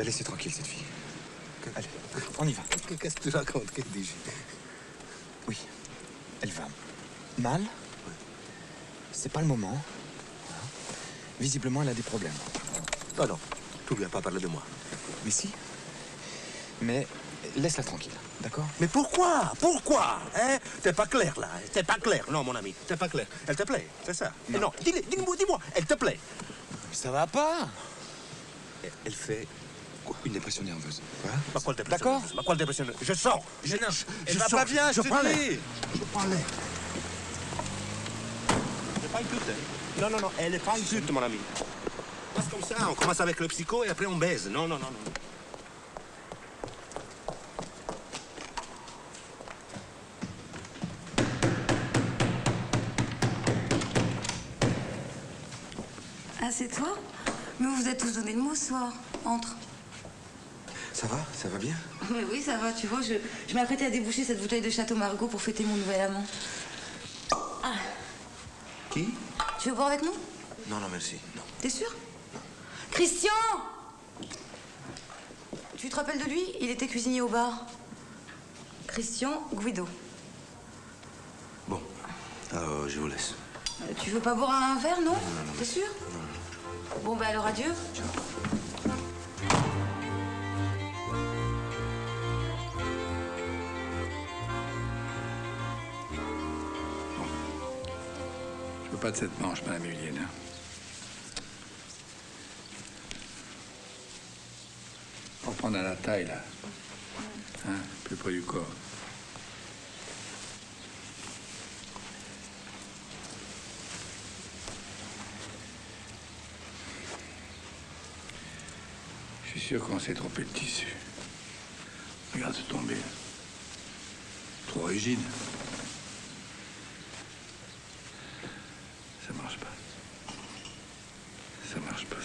la laisser tranquille, cette fille. Allez, on y va. Qu'est-ce que tu racontes? Qu'est-ce que tu dis? Oui, elle va mal. C'est pas le moment. Voilà. Visiblement, elle a des problèmes. Non, non, tu viens pas parler de moi. Mais si. Mais laisse-la tranquille, d'accord? Mais pourquoi? Pourquoi? Hein? T'es pas clair, là. T'es pas clair. Non, mon ami, t'es pas clair. Elle te plaît, c'est ça? Non. Non, dis-moi, elle te plaît. Ça va pas. Elle fait une dépression nerveuse. Voilà. Ma quoi dépression? D'accord? Ma quoi dépression? Je sors. Elle va pas bien, je te prends l'air. dis. Je prends l'air. Elle est pas une pute. Hein? Non, elle est pas une pute, mon ami. Passe comme ça, on commence avec le psycho et après on baise. Non. Ah, c'est toi? Mais vous êtes tous donné le mot ce soir. Entre. Ça va bien? Mais oui, ça va, tu vois, je m'apprêtais à déboucher cette bouteille de Château Margaux pour fêter mon nouvel amant. Ah. Qui? Tu veux boire avec nous? Non, merci, non. T'es sûr? Christian! Tu te rappelles de lui? Il était cuisinier au bar. Christian Guido. Bon, je vous laisse. Tu veux pas boire un verre, non? Non. T'es sûr? Bon, bah alors adieu. Ciao. Je veux pas de cette manche, madame Hulienne. Pour prendre à la taille, là. Hein, plus près du corps. Je suis sûr qu'on s'est trompé de tissu. Regarde ce tombé. Trop rigide. Ça marche pas. Ça marche pas.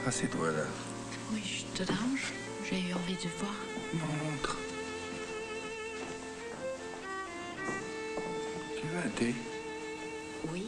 Assieds-toi là. Oui, je te dérange. J'ai eu envie de voir. Montre. Tu veux un thé? Oui.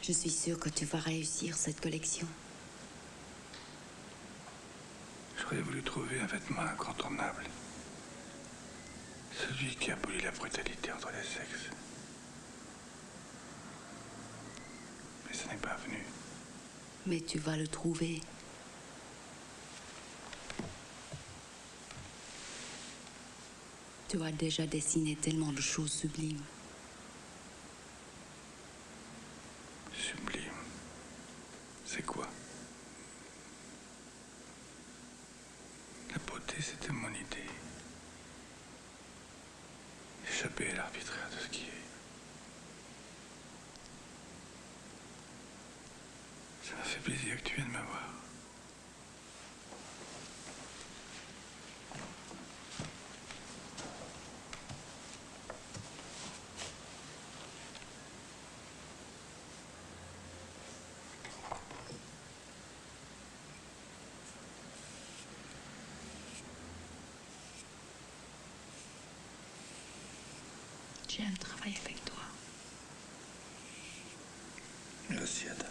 Je suis sûre que tu vas réussir cette collection. J'aurais voulu trouver un vêtement incontournable. Celui qui abolit la brutalité entre les sexes. Mais ça n'est pas venu. Mais tu vas le trouver. Tu as déjà dessiné tellement de choses sublimes. Sublime. C'est quoi? La beauté, c'était mon idée. Échapper à l'arbitraire de ce qui est. Ça m'a fait plaisir que tu viennes me voir. J'aime travailler avec toi. Merci, Adam.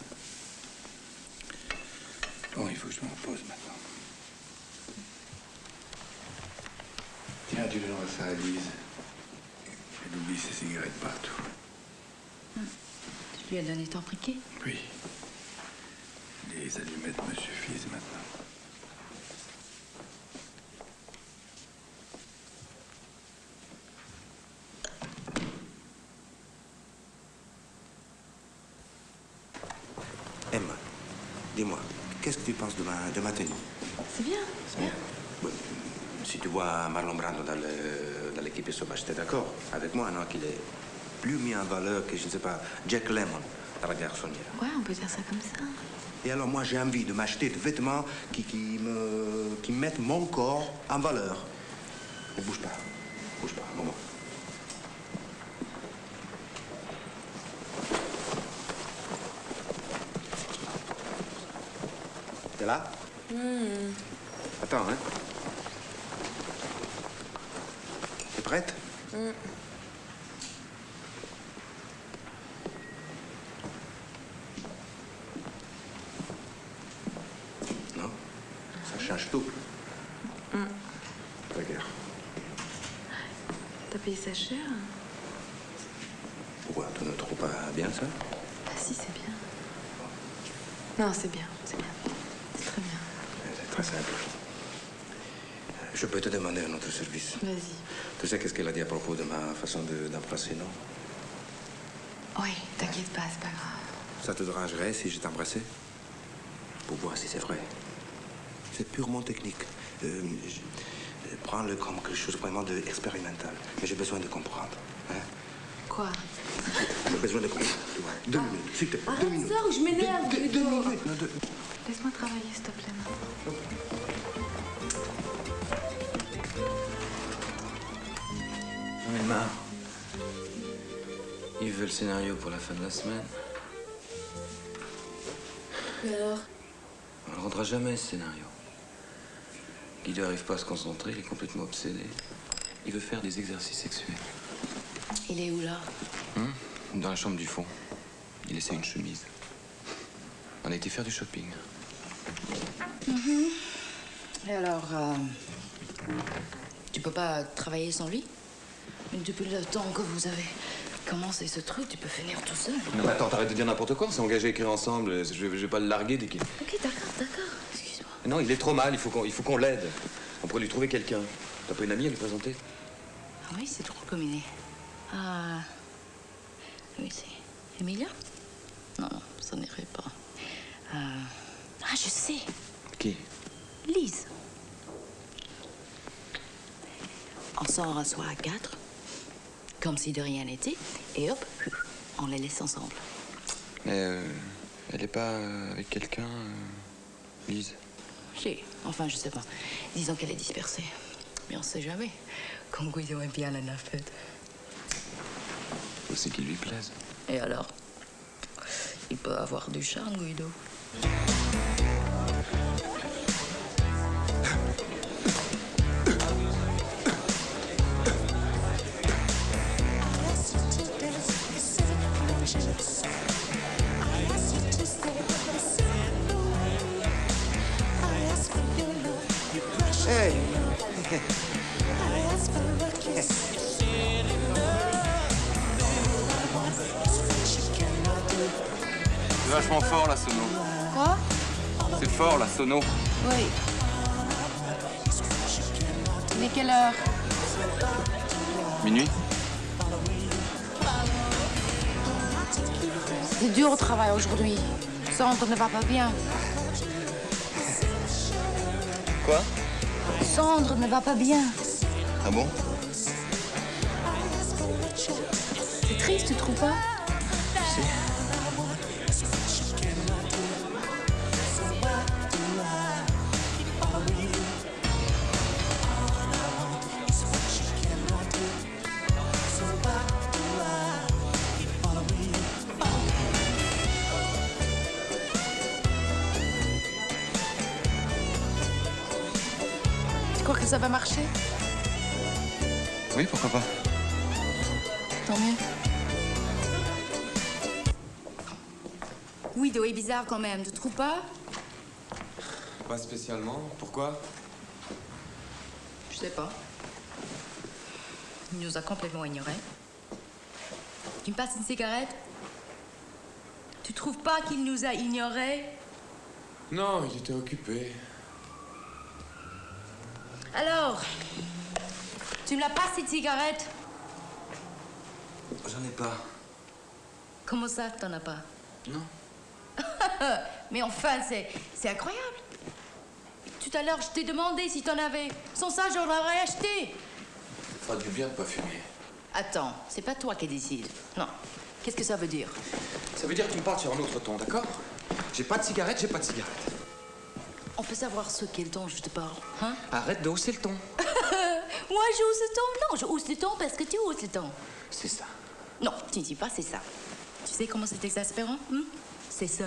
Bon, il faut que je me repose maintenant. Tiens, tu donneras ça à Lise. Elle oublie ses cigarettes partout. Tu lui as donné ton briquet? Oui. Les allumettes me suffisent maintenant. Emma, dis-moi, qu'est-ce que tu penses de ma tenue? C'est bien, c'est bien. Oui, si tu vois Marlon Brando dans l'équipe sauvage, t'es d'accord avec moi, non? Qu'il est plus mis en valeur que, je ne sais pas, Jack Lemmon dans la garçonnière. Ouais, on peut dire ça comme ça. Et alors, moi, j'ai envie de m'acheter des vêtements qui mettent mon corps en valeur. Ne bouge pas. Bouge pas, un moment. T'es là? Attends, hein. T'es prête? Non? Ça change tout. Regarde. T'as payé ça cher? Pourquoi? Tu ne trouves pas bien ça? Ah si, c'est bien. Non, c'est bien, c'est bien. C'est très bien. C'est très simple. Je peux te demander un autre service. Vas-y. Tu sais qu'est-ce qu'elle a dit à propos de ma façon d'embrasser, non? Oui, t'inquiète pas, c'est pas grave. Ça te dérangerait si je t'embrassais? Pour voir si c'est vrai. C'est purement technique. Prends-le comme quelque chose vraiment d'expérimental. Mais j'ai besoin de comprendre. Hein? Quoi? J'ai besoin de comprendre. Tu vois. 2 minutes, s'il te plaît. Arrête 2 minutes. ça ou je m'énerve, Deux Guido. minutes. Non, Laisse-moi travailler, s'il te plaît, maintenant. J'en ai marre. Il veut le scénario pour la fin de la semaine. Et alors? On ne le rendra jamais, ce scénario. Guido n'arrive pas à se concentrer, il est complètement obsédé. Il veut faire des exercices sexuels. Il est où là? Dans la chambre du fond. Il essaie une chemise. On a été faire du shopping. Et alors, tu peux pas travailler sans lui? Mais depuis le temps que vous avez commencé ce truc, tu peux finir tout seul. Non, mais attends, t'arrêtes de dire n'importe quoi. On s'est engagé à écrire ensemble. Je vais pas le larguer dès qu'il... Ok, d'accord, excuse-moi. Non, il est trop mal. Il faut qu'on l'aide. On pourrait lui trouver quelqu'un. T'as pas une amie à lui présenter? Ah oui, c'est drôle comme il est. Ah... Oui, c'est... Emilia? Non, ça n'irait pas. Ah, je sais. Qui? Lise. On s'en rassoit à 4, comme si de rien n'était, et hop, on les laisse ensemble. Mais elle est pas avec quelqu'un, Lise? Si, enfin, je sais pas. Disons qu'elle est dispersée. Mais on sait jamais. Comme Guido aime bien la nafette. Faut aussi qu'il lui plaise. Et alors? Il peut avoir du charme, Guido. Hey! C'est vachement fort, la sono. Quoi? C'est fort, la sono. Oui. Mais quelle heure? Minuit? C'est dur au travail aujourd'hui. Sandre ne va pas bien. Quoi? Sandre ne va pas bien. Ah bon? C'est triste, tu trouves pas? Si. Tu crois que ça va marcher? Oui, pourquoi pas? Tant mieux. Guido est bizarre quand même, tu trouves pas? Pas spécialement. Pourquoi? Je sais pas. Il nous a complètement ignorés. Tu me passes une cigarette? Tu trouves pas qu'il nous a ignorés? Non, il était occupé. Alors, tu me la passes cette cigarette? J'en ai pas. Comment ça, t'en as pas? Non. Mais enfin, c'est incroyable. Tout à l'heure, je t'ai demandé si t'en avais. Sans ça, j'en aurais acheté. Ça fera du bien de pas fumer. Attends, c'est pas toi qui décide. Non. Qu'est-ce que ça veut dire? Ça veut dire que tu me parles sur un autre ton, d'accord? J'ai pas de cigarette, j'ai pas de cigarette. On peut savoir ce qu'est le ton, je te parle, hein? Arrête de hausser le ton. Moi, je hausse le ton? Non, je hausse le ton parce que tu hausses le ton. C'est ça. Non, tu ne dis pas c'est ça. Tu sais comment c'est exaspérant, hein? C'est ça,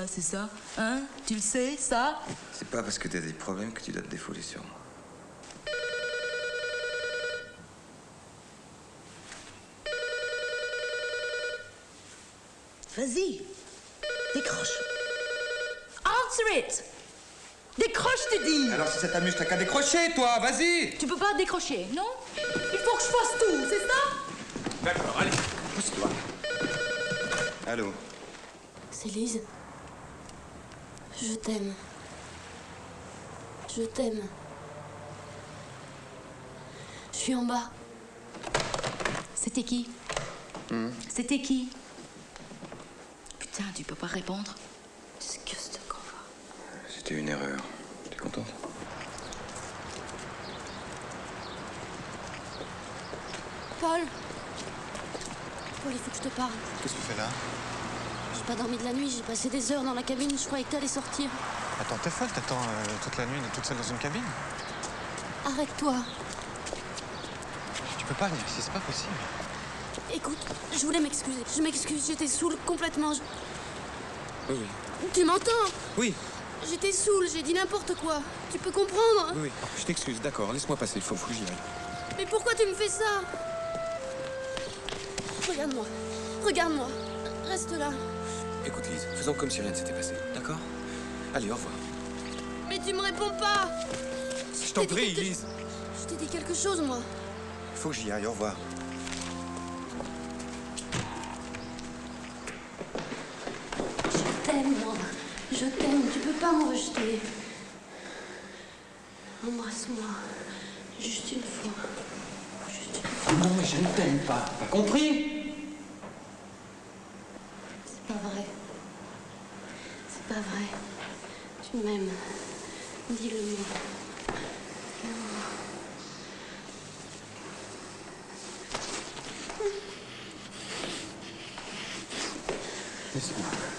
hein? Tu le sais, ça? C'est pas parce que t'as des problèmes que tu dois te défouler sur moi. Vas-y, décroche. Answer it! Décroche, je te dis! Alors si ça t'amuse, t'as qu'à décrocher, toi, vas-y! Tu peux pas décrocher, non? Il faut que je fasse tout, c'est ça? D'accord, allez, pousse-toi. Allô? C'est Lise. Je t'aime. Je t'aime. Je suis en bas. C'était qui? C'était qui? Putain, tu peux pas répondre? Disgusting, qu'on va. C'était une erreur. T'es contente? Paul. Paul, il faut que je te parle. Qu'est-ce que tu fais là? J'ai pas dormi de la nuit, j'ai passé des heures dans la cabine, je croyais que t'allais sortir. Attends, t'es folle, t'attends toute la nuit toute seule dans une cabine? Arrête-toi. Tu peux pas venir ici, c'est pas possible. Écoute, je voulais m'excuser. Je m'excuse, j'étais saoule complètement. Oui, oui. Tu m'entends? Oui, J'étais saoule, j'ai dit n'importe quoi. Tu peux comprendre? oui, oui. Je t'excuse, d'accord, laisse-moi passer, il faut que j'y aille. Mais pourquoi tu me fais ça? Regarde-moi. Regarde-moi. Reste là. Écoute, Lise, faisons comme si rien ne s'était passé, d'accord? Allez, au revoir. Mais tu me réponds pas. Je t'en prie, Lise. Je t'ai dit quelque chose, moi. Il faut que j'y aille, au revoir. Je t'aime, moi. Je t'aime. Tu peux pas me rejeter. Embrasse-moi. Juste une fois. Juste une fois. Non, mais je ne t'aime pas, t'as compris? C'est pas vrai. C'est pas vrai. Tu m'aimes. Dis-le-moi. Laisse-moi.